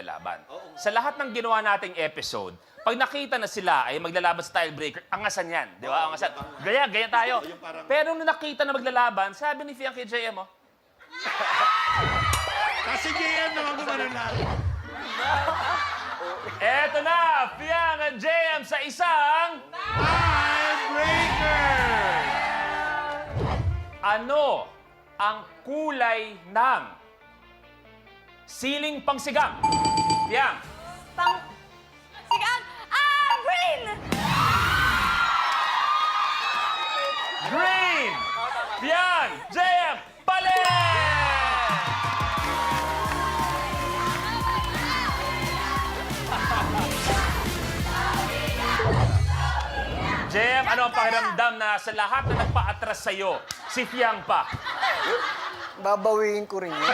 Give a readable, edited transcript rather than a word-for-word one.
maglalaban. Sa lahat ng ginawa nating episode, pag nakita na sila ay maglalaban sa tiebreaker, angasan yan. Di ba? Angasan. Gaya tayo. Pero nung nakita na maglalaban, sabi ni Fiang kay JM, Kasi JM naman gumano na. eto na, Fiang at JM sa isang... Tiebreaker! Ano ang kulay ng siling pangsigang? Fiang. Sigang! Green! Green! Fiang! JM! Pali! JM, ano ang pakiramdam na sa lahat na nagpa-atras sa'yo, si Fiang pa? Babawiin ko rin yun.